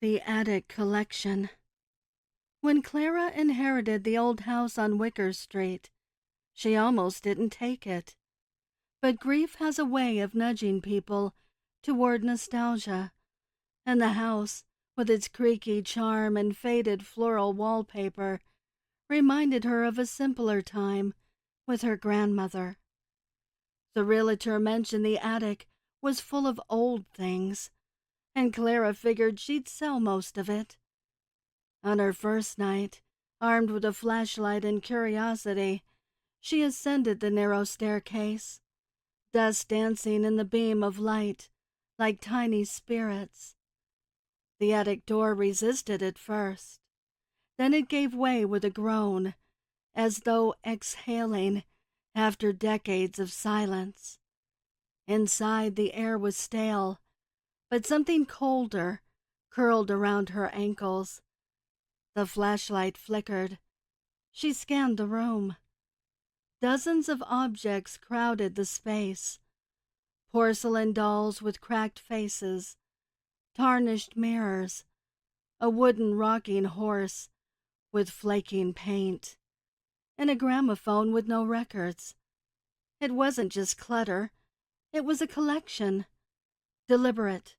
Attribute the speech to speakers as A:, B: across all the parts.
A: The Attic Collection. When Clara inherited the old house on Wicker Street, she almost didn't take it. But grief has a way of nudging people toward nostalgia, and the house, with its creaky charm and faded floral wallpaper, reminded her of a simpler time with her grandmother. The realtor mentioned the attic was full of old things, and Clara figured she'd sell most of it. On her first night, armed with a flashlight and curiosity, she ascended the narrow staircase, dust dancing in the beam of light like tiny spirits. The attic door resisted at first. Then it gave way with a groan, as though exhaling after decades of silence. Inside, the air was stale, but something colder curled around her ankles. The flashlight flickered. She scanned the room. Dozens of objects crowded the space. Porcelain dolls with cracked faces, tarnished mirrors, a wooden rocking horse with flaking paint, and a gramophone with no records. It wasn't just clutter. It was a collection, deliberate,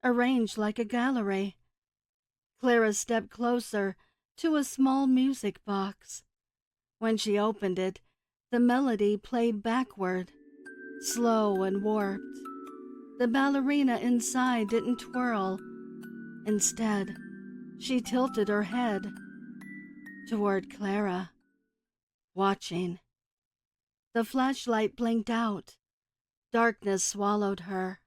A: arranged like a gallery. Clara stepped closer to a small music box. When she opened it, the melody played backward, slow and warped. The ballerina inside didn't twirl. Instead, she tilted her head toward Clara, watching. The flashlight blinked out. Darkness swallowed her.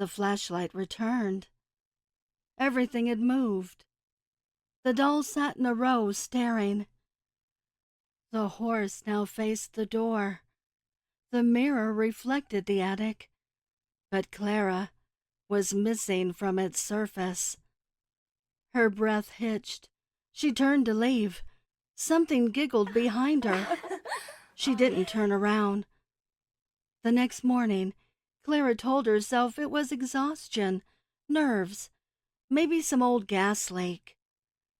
A: The flashlight returned. Everything had moved. The dolls sat in a row, staring. The horse now faced the door. The mirror reflected the attic, but Clara was missing from its surface. Her breath hitched. She turned to leave. Something giggled behind her. She didn't turn around. The next morning, Clara told herself it was exhaustion, nerves, maybe some old gas leak.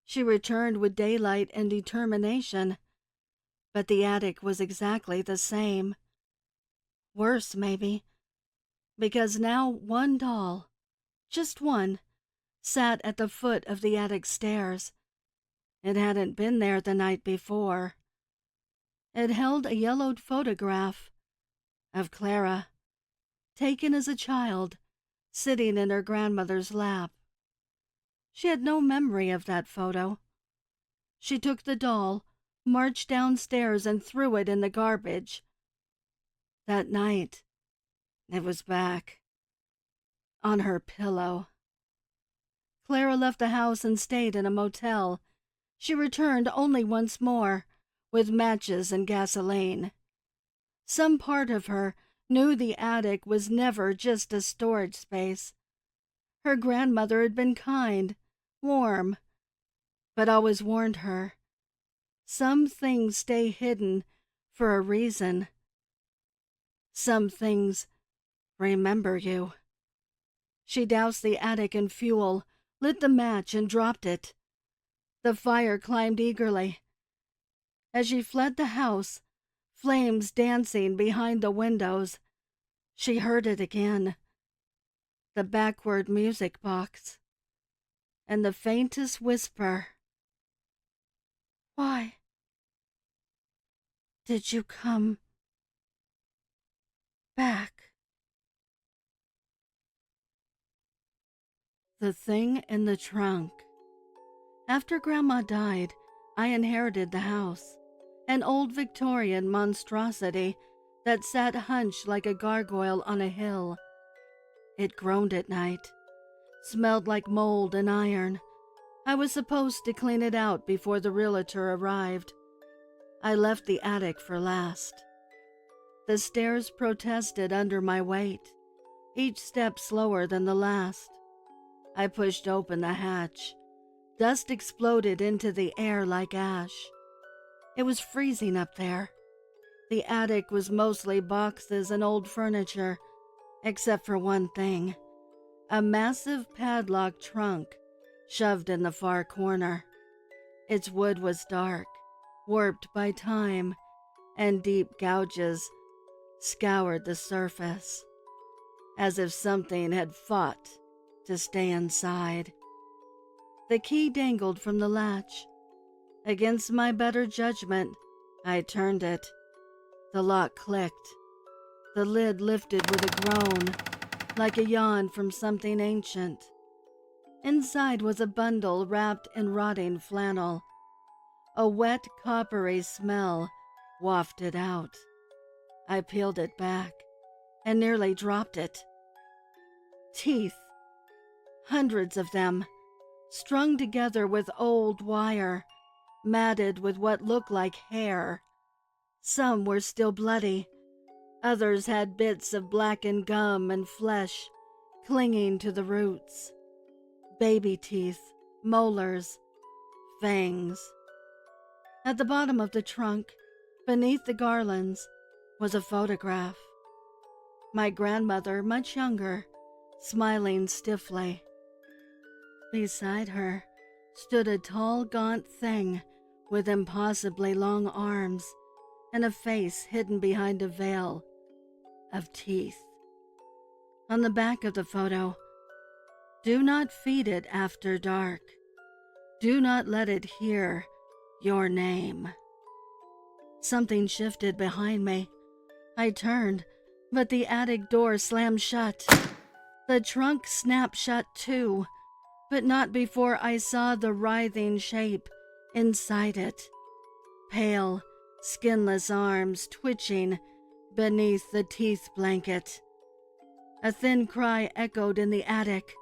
A: She returned with daylight and determination, but the attic was exactly the same. Worse, maybe, because now one doll, just one, sat at the foot of the attic stairs. It hadn't been there the night before. It held a yellowed photograph of Clara, taken as a child, sitting in her grandmother's lap. She had no memory of that photo. She took the doll, marched downstairs, and threw it in the garbage. That night, it was back, on her pillow. Clara left the house and stayed in a motel. She returned only once more, with matches and gasoline. Some part of her knew the attic was never just a storage space. Her grandmother had been kind, warm, but always warned her, some things stay hidden for a reason. Some things remember you. She doused the attic in fuel, lit the match, and dropped it. The fire climbed eagerly. As she fled the house, flames dancing behind the windows, she heard it again. The backward music box, and the faintest whisper. Why did you come back? The Thing in the Trunk. After Grandma died, I inherited the house, an old Victorian monstrosity that sat hunched like a gargoyle on a hill. It groaned at night, smelled like mold and iron. I was supposed to clean it out before the realtor arrived. I left the attic for last. The stairs protested under my weight, each step slower than the last. I pushed open the hatch. Dust exploded into the air like ash. It was freezing up there. The attic was mostly boxes and old furniture, except for one thing, a massive padlock trunk shoved in the far corner. Its wood was dark, warped by time, and deep gouges scoured the surface, as if something had fought to stay inside. The key dangled from the latch. Against my better judgment, I turned it. The lock clicked. The lid lifted with a groan, like a yawn from something ancient. Inside was a bundle wrapped in rotting flannel. A wet, coppery smell wafted out. I peeled it back and nearly dropped it. Teeth. Hundreds of them, strung together with old wire, matted with what looked like hair. Some were still bloody. Others had bits of blackened gum and flesh clinging to the roots. Baby teeth, molars, fangs. At the bottom of the trunk, beneath the garlands, was a photograph. My grandmother, much younger, smiling stiffly. Beside her stood a tall, gaunt thing with impossibly long arms and a face hidden behind a veil of teeth. On the back of the photo, "Do not feed it after dark. Do not let it hear your name." Something shifted behind me. I turned, but the attic door slammed shut. The trunk snapped shut too, but not before I saw the writhing shape inside it. Pale, skinless arms twitching beneath the teeth blanket. A thin cry echoed in the attic,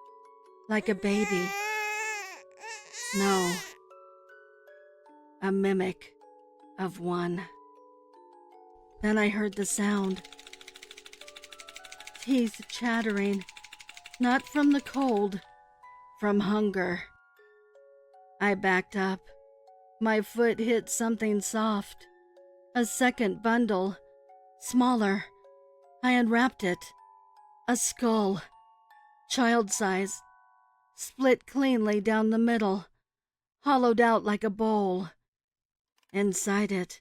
A: like a baby. No, a mimic of one. Then I heard the sound. Teeth chattering, not from the cold, from hunger. I backed up. My foot hit something soft. A second bundle, smaller. I unwrapped it. A skull, child size, split cleanly down the middle, hollowed out like a bowl. Inside it,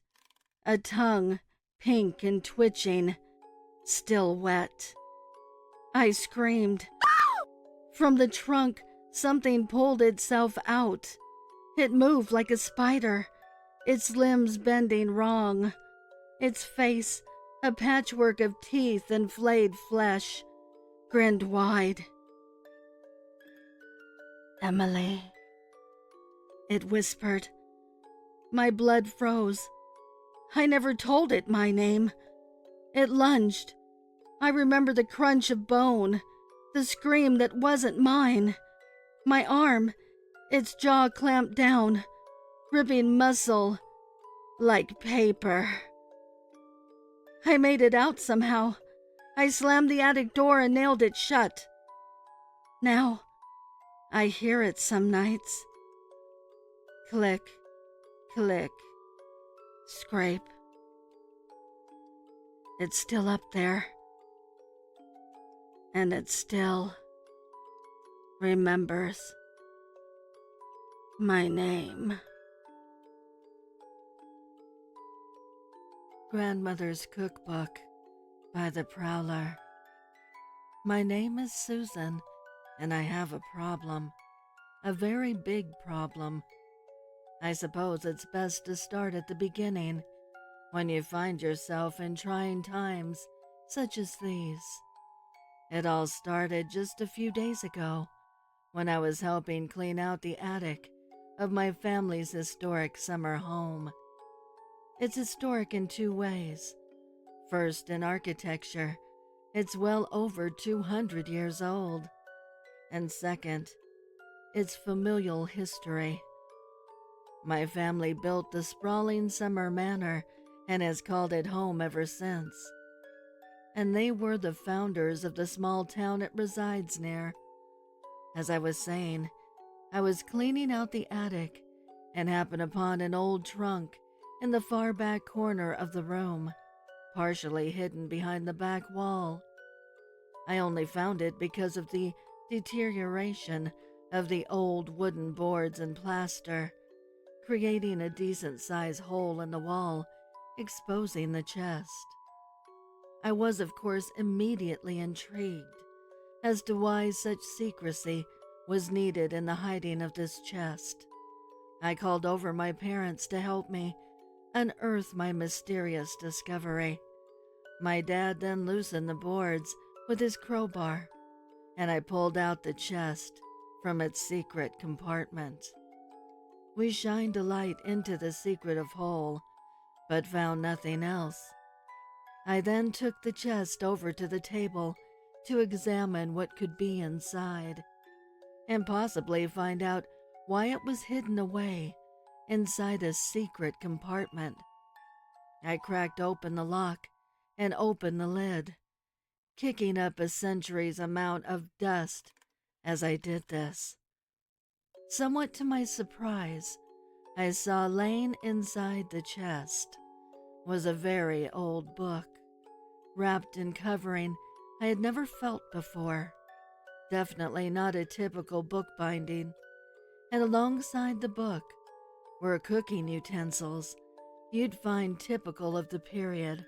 A: a tongue, pink and twitching, still wet. I screamed. From the trunk, something pulled itself out. It moved like a spider, its limbs bending wrong, its face a patchwork of teeth and flayed flesh, grinned wide. "Emily," it whispered. My blood froze. I never told it my name. It lunged. I remember the crunch of bone, the scream that wasn't mine. My arm, its jaw clamped down, ripping muscle like paper. I made it out somehow. I slammed the attic door and nailed it shut. Now, I hear it some nights. Click, click, scrape. It's still up there. And it still remembers my name. Grandmother's Cookbook by the Prowler. My name is Susan, and I have a problem. A very big problem. I suppose it's best to start at the beginning, when you find yourself in trying times such as these. It all started just a few days ago, when I was helping clean out the attic of my family's historic summer home. It's historic in two ways. First, in architecture, it's well over 200 years old. And second, its familial history. My family built the sprawling summer manor and has called it home ever since. And they were the founders of the small town it resides near. As I was saying, I was cleaning out the attic and happened upon an old trunk in the far back corner of the room, partially hidden behind the back wall. I only found it because of the deterioration of the old wooden boards and plaster, creating a decent-sized hole in the wall, exposing the chest. I was, of course, immediately intrigued as to why such secrecy was needed in the hiding of this chest. I called over my parents to help me unearth my mysterious discovery. My dad then loosened the boards with his crowbar, and I pulled out the chest from its secret compartment. We shined a light into the secretive hole, but found nothing else. I then took the chest over to the table to examine what could be inside, and possibly find out why it was hidden away inside a secret compartment. I cracked open the lock and opened the lid, kicking up a century's amount of dust as I did this. Somewhat to my surprise, I saw laying inside the chest was a very old book, wrapped in covering I had never felt before. Definitely not a typical book binding, and alongside the book were cooking utensils you'd find typical of the period.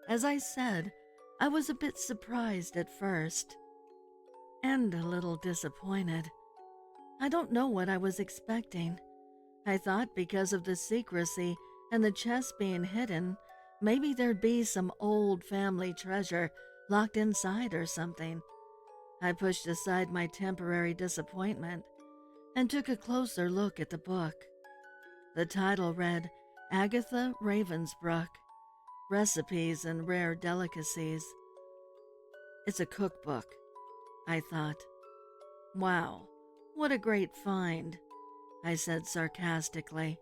A: As I said, I was a bit surprised at first, and a little disappointed. I don't know what I was expecting. I thought because of the secrecy and the chest being hidden, maybe there'd be some old family treasure locked inside or something. I pushed aside my temporary disappointment and took a closer look at the book. The title read, Agatha Ravensbrooke, Recipes and Rare Delicacies. It's a cookbook, I thought. Wow, what a great find, I said sarcastically.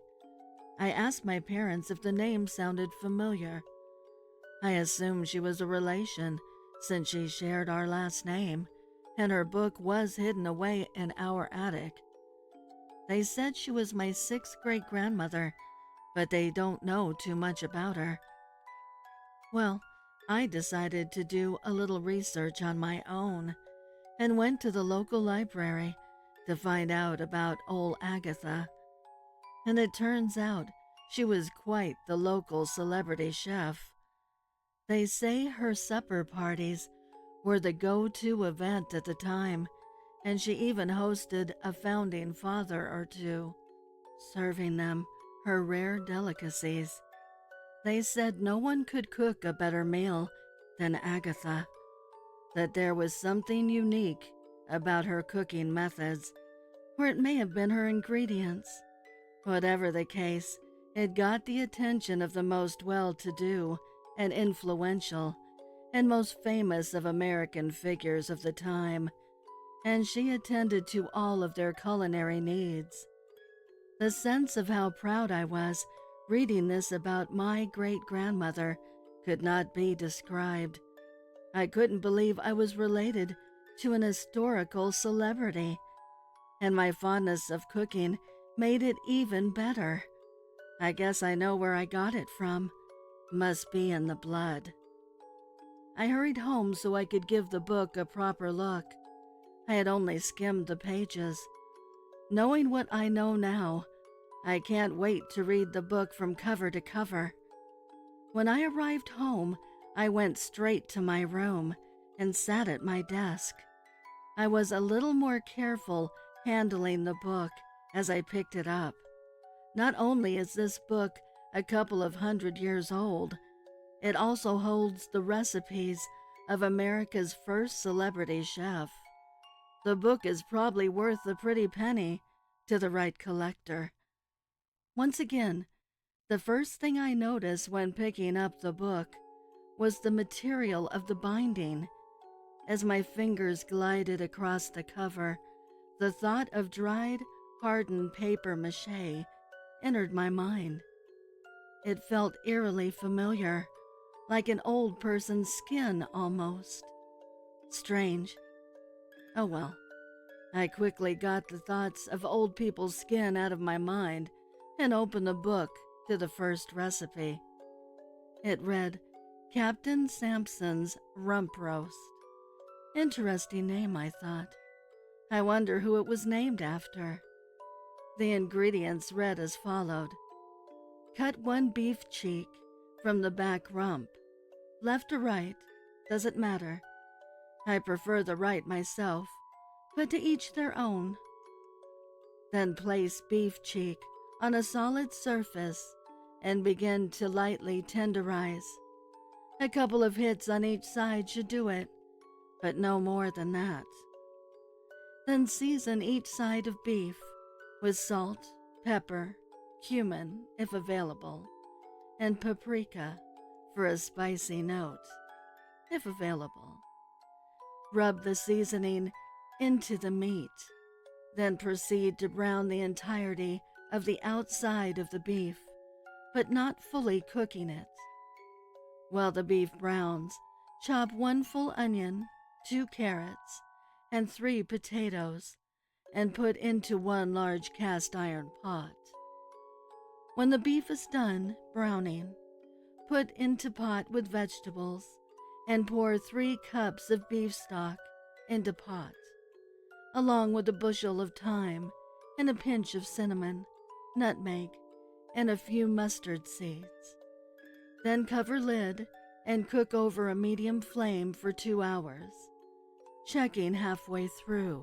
A: I asked my parents if the name sounded familiar. I assumed she was a relation, since she shared our last name, and her book was hidden away in our attic. They said she was my sixth great-grandmother, but they don't know too much about her. Well, I decided to do a little research on my own and went to the local library to find out about old Agatha. And it turns out she was quite the local celebrity chef. They say her supper parties were the go-to event at the time, and she even hosted a founding father or two, serving them her rare delicacies. They said no one could cook a better meal than Agatha, that there was something unique about her cooking methods, or it may have been her ingredients. Whatever the case, it got the attention of the most well-to-do and influential and most famous of American figures of the time, and she attended to all of their culinary needs. The sense of how proud I was reading this about my great-grandmother could not be described. I couldn't believe I was related to an historical celebrity, and my fondness of cooking made it even better. I guess I know where I got it from. Must be in the blood. I hurried home so I could give the book a proper look. I had only skimmed the pages. Knowing what I know now, I can't wait to read the book from cover to cover. When I arrived home, I went straight to my room and sat at my desk. I was a little more careful handling the book as I picked it up. Not only is this book a couple of 100 years old, it also holds the recipes of America's first celebrity chef. The book is probably worth a pretty penny to the right collector. Once again, the first thing I noticed when picking up the book was the material of the binding. As my fingers glided across the cover, the thought of dried, hardened paper mache entered my mind. It felt eerily familiar, like an old person's skin almost. Strange. Oh well. I quickly got the thoughts of old people's skin out of my mind and opened the book to the first recipe. It read, Captain Sampson's Rump Roast. Interesting name, I thought. I wonder who it was named after. The ingredients read as followed. Cut 1 beef cheek from the back rump. Left or right, doesn't matter. I prefer the right myself, but to each their own. Then place beef cheek on a solid surface and begin to lightly tenderize. A couple of hits on each side should do it, but no more than that. Then season each side of beef with salt, pepper, cumin if available, and paprika for a spicy note, if available. Rub the seasoning into the meat, then proceed to brown the entirety of the outside of the beef, but not fully cooking it. While the beef browns, chop 1 full onion, 2 carrots, and 3 potatoes, and put into 1 large cast iron pot. When the beef is done browning, put into pot with vegetables and pour 3 cups of beef stock into pot, along with a bushel of thyme and a pinch of cinnamon, nutmeg, and a few mustard seeds. Then cover lid and cook over a medium flame for 2 hours, checking halfway through.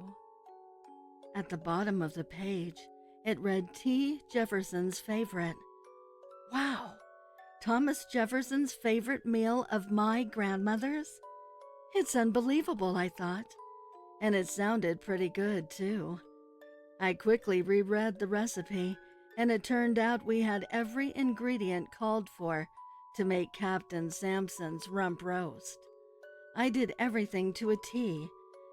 A: At the bottom of the page, it read T. Jefferson's favorite. Wow! Thomas Jefferson's favorite meal of my grandmother's? It's unbelievable, I thought. And it sounded pretty good, too. I quickly reread the recipe, and it turned out we had every ingredient called for to make Captain Sampson's rump roast. I did everything to a T,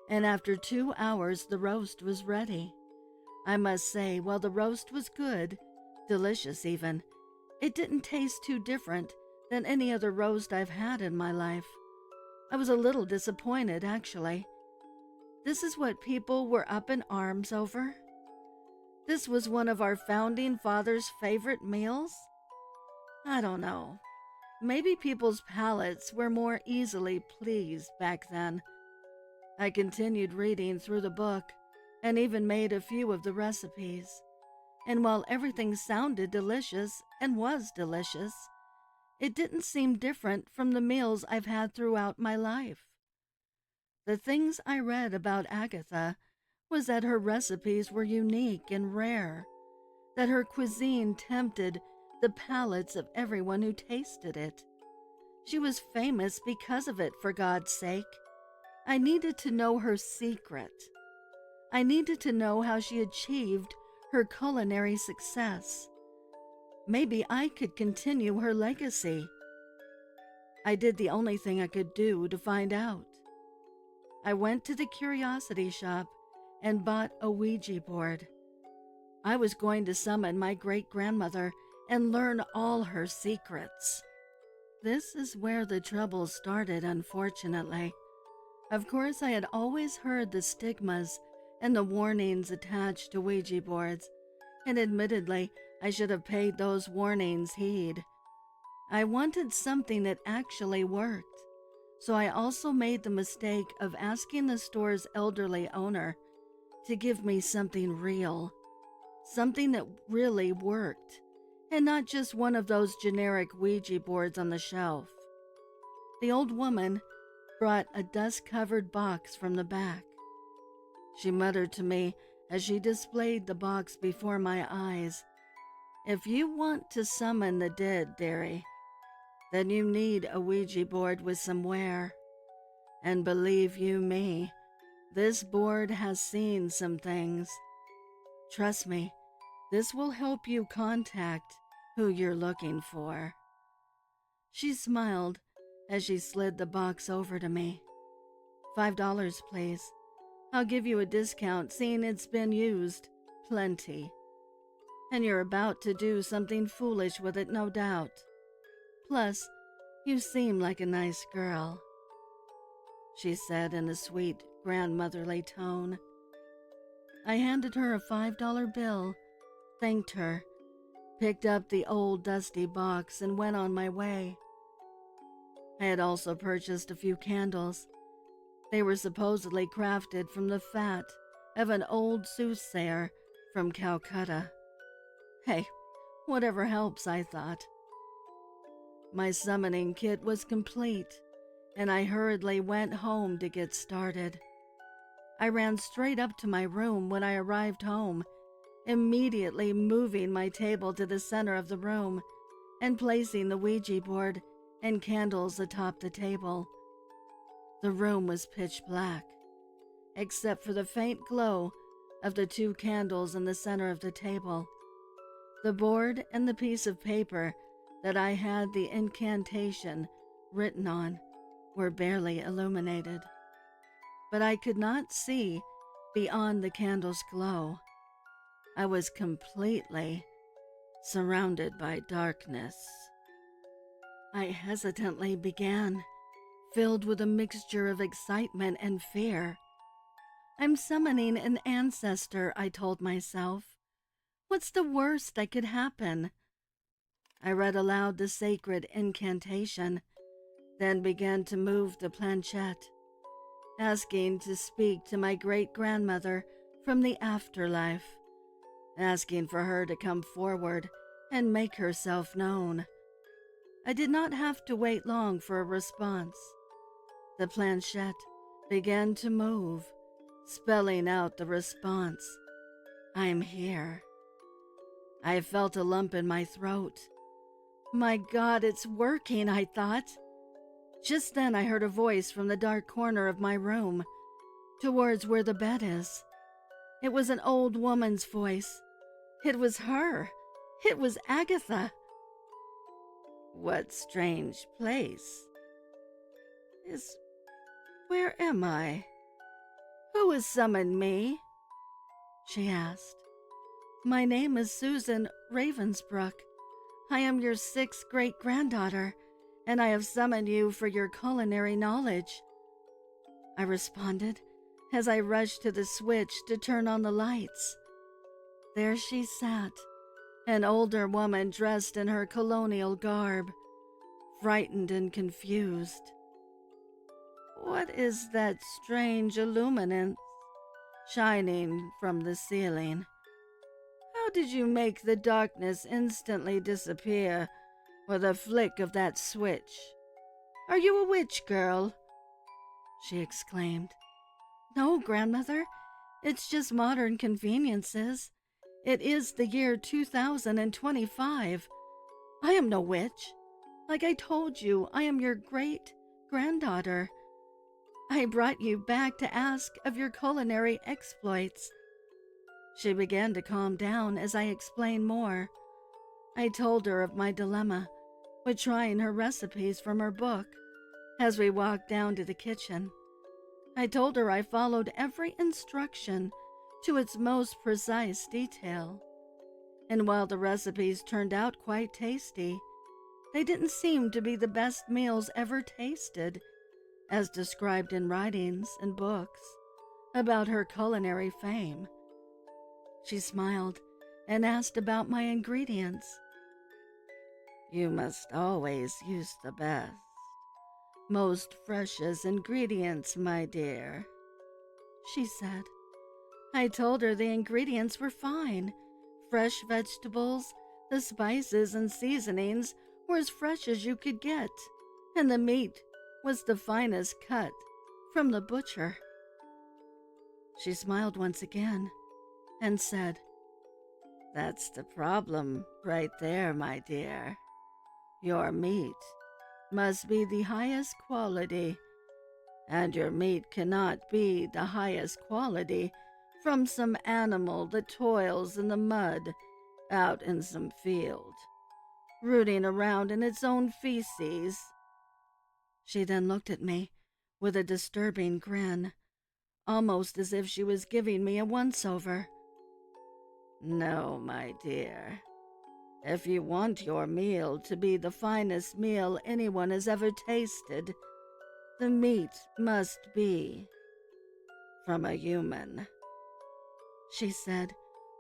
A: and after 2 hours the roast was ready. I must say, while the roast was good, delicious even, it didn't taste too different than any other roast I've had in my life. I was a little disappointed, actually. This is what people were up in arms over? This was one of our founding fathers' favorite meals? I don't know. Maybe people's palates were more easily pleased back then. I continued reading through the book and even made a few of the recipes. And while everything sounded delicious and was delicious, it didn't seem different from the meals I've had throughout my life. The things I read about Agatha was that her recipes were unique and rare, that her cuisine tempted the palates of everyone who tasted it. She was famous because of it, for God's sake. I needed to know her secret. I needed to know how she achieved her culinary success. Maybe I could continue her legacy. I did the only thing I could do to find out. I went to the curiosity shop and bought a Ouija board. I was going to summon my great-grandmother and learn all her secrets. This is where the trouble started, unfortunately. Of course, I had always heard the stigmas and the warnings attached to Ouija boards, and admittedly, I should have paid those warnings heed. I wanted something that actually worked, so I also made the mistake of asking the store's elderly owner to give me something real, something that really worked, and not just one of those generic Ouija boards on the shelf. The old woman brought a dust-covered box from the back. She muttered to me as she displayed the box before my eyes, "If you want to summon the dead, dearie, then you need a Ouija board with some wear. And believe you me, this board has seen some things. Trust me, this will help you contact who you're looking for." She smiled as she slid the box over to me. $5, please. I'll give you a discount, seeing it's been used plenty. And you're about to do something foolish with it, no doubt. Plus, you seem like a nice girl, she said in a sweet, grandmotherly tone. I handed her a $5 bill, thanked her, picked up the old dusty box, and went on my way. I had also purchased a few candles. They were supposedly crafted from the fat of an old soothsayer from Calcutta. Hey, whatever helps, I thought. My summoning kit was complete, and I hurriedly went home to get started. I ran straight up to my room when I arrived home, immediately moving my table to the center of the room and placing the Ouija board and candles atop the table. The room was pitch black, except for the faint glow of the 2 candles in the center of the table. The board and the piece of paper that I had the incantation written on were barely illuminated, but I could not see beyond the candle's glow. I was completely surrounded by darkness. I hesitantly began, filled with a mixture of excitement and fear. I'm summoning an ancestor, I told myself. What's the worst that could happen? I read aloud the sacred incantation, then began to move the planchette, asking to speak to my great-grandmother from the afterlife, asking for her to come forward and make herself known. I did not have to wait long for a response. The planchette began to move, spelling out the response, "I'm here." I felt a lump in my throat. My God, it's working, I thought. Just then I heard a voice from the dark corner of my room, towards where the bed is. It was an old woman's voice. It was her. It was Agatha. What strange place. Where am I? Who has summoned me? She asked. My name is Susan Ravensbrook. I am your 6th great-granddaughter, and I have summoned you for your culinary knowledge. I responded as I rushed to the switch to turn on the lights. There she sat, an older woman dressed in her colonial garb, frightened and confused. What is that strange illuminance shining from the ceiling? How did you make the darkness instantly disappear with a flick of that switch? Are you a witch, girl? She exclaimed. No, grandmother, it's just modern conveniences. It is the year 2025. I am no witch. Like I told you, I am your great-granddaughter. I brought you back to ask of your culinary exploits. She began to calm down as I explained more. I told her of my dilemma with trying her recipes from her book as we walked down to the kitchen. I told her I followed every instruction to its most precise detail. And while the recipes turned out quite tasty, they didn't seem to be the best meals ever tasted, as described in writings and books about her culinary fame. She smiled and asked about my ingredients. You must always use the best, most freshest ingredients, my dear, she said. I told her the ingredients were fine. Fresh vegetables, the spices and seasonings were as fresh as you could get, and the meat was the finest cut from the butcher. She smiled once again and said, That's the problem right there, my dear. Your meat must be the highest quality, and your meat cannot be the highest quality from some animal that toils in the mud out in some field, rooting around in its own feces. She then looked at me with a disturbing grin, almost as if she was giving me a once-over. No, my dear. If you want your meal to be the finest meal anyone has ever tasted, the meat must be from a human, she said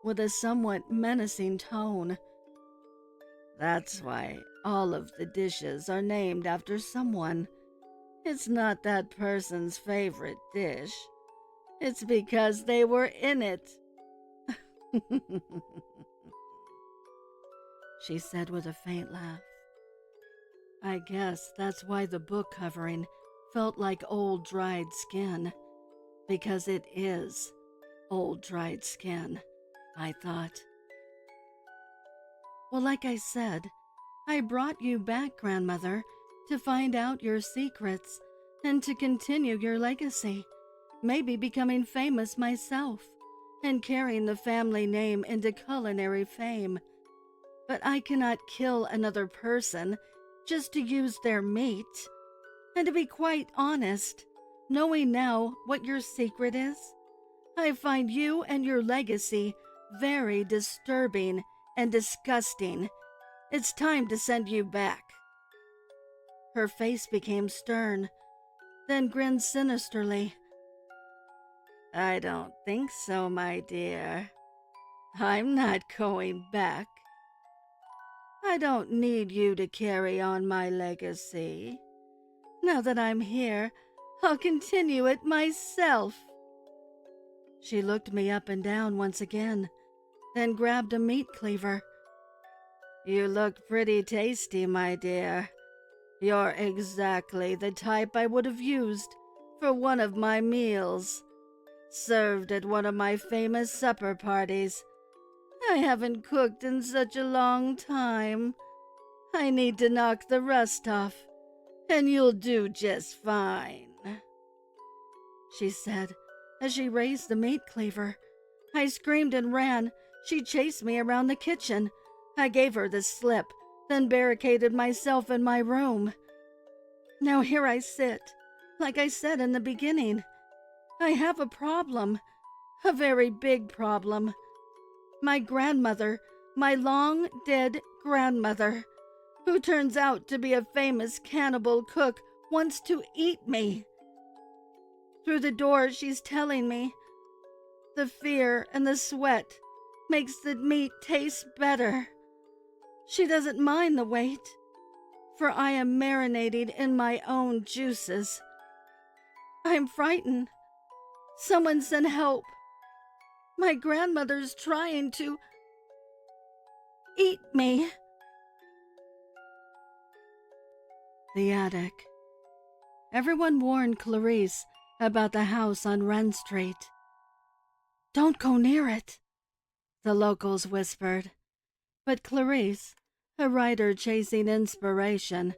A: with a somewhat menacing tone. That's why all of the dishes are named after someone, It's not that person's favorite dish. It's because they were in it. She said with a faint laugh. I guess that's why the book covering felt like old dried skin, because it is old dried skin, I thought. Well, like I said, I brought you back, Grandmother, to find out your secrets and to continue your legacy, maybe becoming famous myself and carrying the family name into culinary fame. But I cannot kill another person just to use their meat. And to be quite honest, knowing now what your secret is, I find you and your legacy very disturbing and disgusting. It's time to send you back. Her face became stern, then grinned sinisterly. I don't think so, my dear. I'm not going back. I don't need you to carry on my legacy. Now that I'm here, I'll continue it myself. She looked me up and down once again, then grabbed a meat cleaver. You look pretty tasty, my dear. You're exactly the type I would have used for one of my meals, served at one of my famous supper parties. I haven't cooked in such a long time. I need to knock the rust off, and you'll do just fine, she said as she raised the meat cleaver. I screamed and ran. She chased me around the kitchen. I gave her the slip, then barricaded myself in my room. Now here I sit, like I said in the beginning. I have a problem, a very big problem. My grandmother, my long-dead grandmother, who turns out to be a famous cannibal cook, wants to eat me. Through the door, she's telling me, the fear and the sweat makes the meat taste better. She doesn't mind the wait, for I am marinating in my own juices. I'm frightened. Someone send help. My grandmother's trying to eat me. The attic. Everyone warned Clarice about the house on Wren Street. Don't go near it, the locals whispered. But Clarice, a writer chasing inspiration,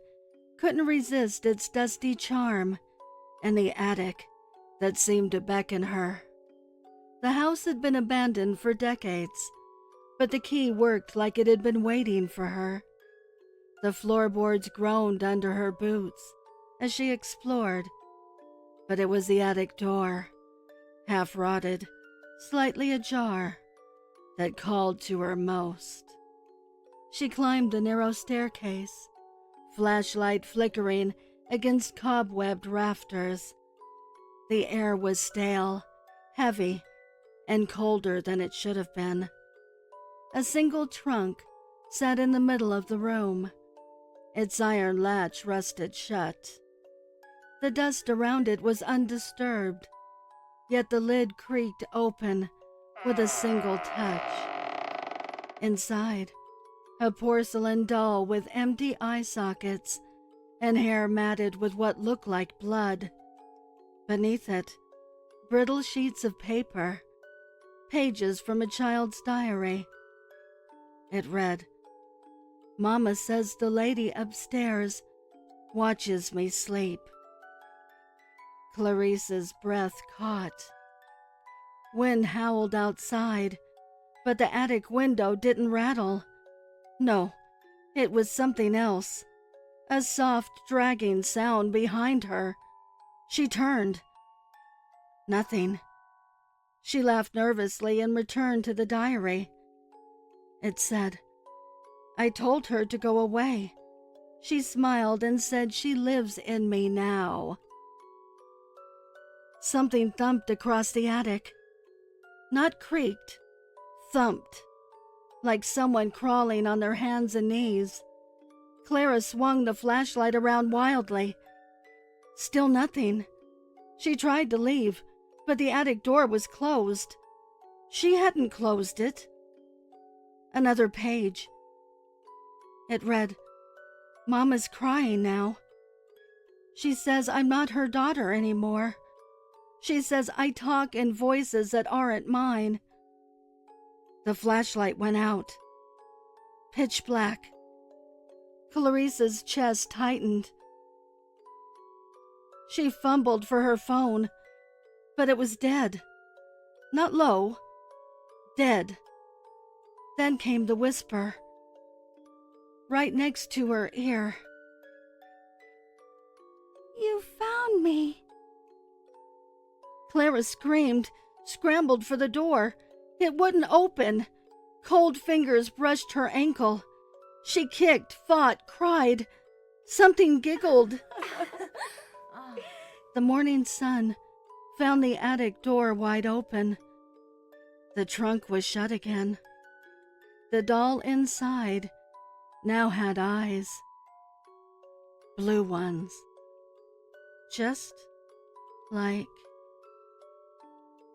A: couldn't resist its dusty charm and the attic that seemed to beckon her. The house had been abandoned for decades, but the key worked like it had been waiting for her. The floorboards groaned under her boots as she explored, but it was the attic door, half-rotted, slightly ajar, that called to her most. She climbed the narrow staircase, flashlight flickering against cobwebbed rafters. The air was stale, heavy, and colder than it should have been. A single trunk sat in the middle of the room. Its iron latch rusted shut. The dust around it was undisturbed, yet the lid creaked open with a single touch. Inside, a porcelain doll with empty eye sockets and hair matted with what looked like blood. Beneath it, brittle sheets of paper, pages from a child's diary. It read, Mama says the lady upstairs watches me sleep. Clarice's breath caught. Wind howled outside, but the attic window didn't rattle. No, it was something else. A soft, dragging sound behind her. She turned. Nothing. She laughed nervously and returned to the diary. It said, I told her to go away. She smiled and said she lives in me now. Something thumped across the attic. Not creaked, thumped, like someone crawling on their hands and knees. Clara swung the flashlight around wildly. Still nothing. She tried to leave, but the attic door was closed. She hadn't closed it. Another page. It read, "Mama's crying now. She says I'm not her daughter anymore. She says I talk in voices that aren't mine." The flashlight went out. Pitch black. Clarice's chest tightened. She fumbled for her phone, but it was dead. Not low, dead. Then came the whisper, right next to her ear. "You found me." Clara screamed, scrambled for the door. It wouldn't open. Cold fingers brushed her ankle. She kicked, fought, cried. Something giggled. The morning sun found the attic door wide open. The trunk was shut again. The doll inside now had eyes. Blue ones. Just like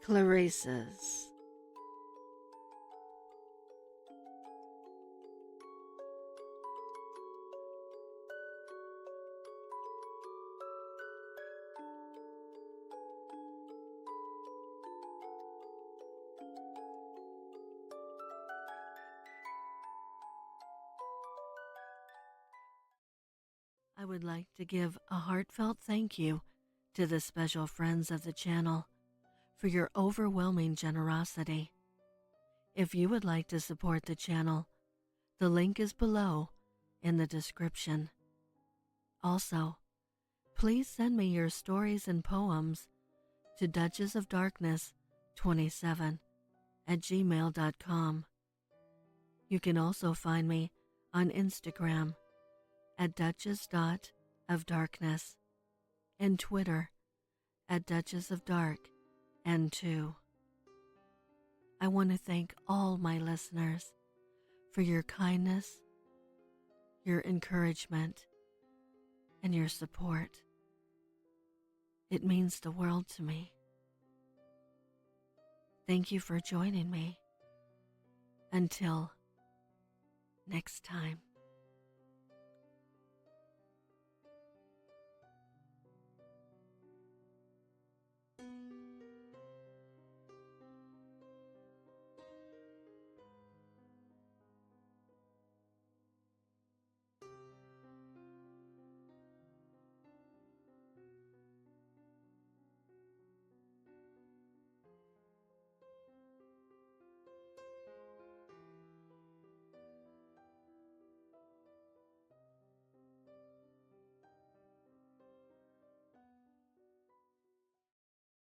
A: Clarice's. I would like to give a heartfelt thank you to the special friends of the channel for your overwhelming generosity. If you would like to support the channel, the link is below in the description. Also, please send me your stories and poems to duchessofdarkness27@gmail.com. You can also find me on Instagram at duchess.ofdarkness and Twitter at duchessofdarkn2. I want to thank all my listeners for your kindness, your encouragement, and your support. It means the world to me. Thank you for joining me. Until next time.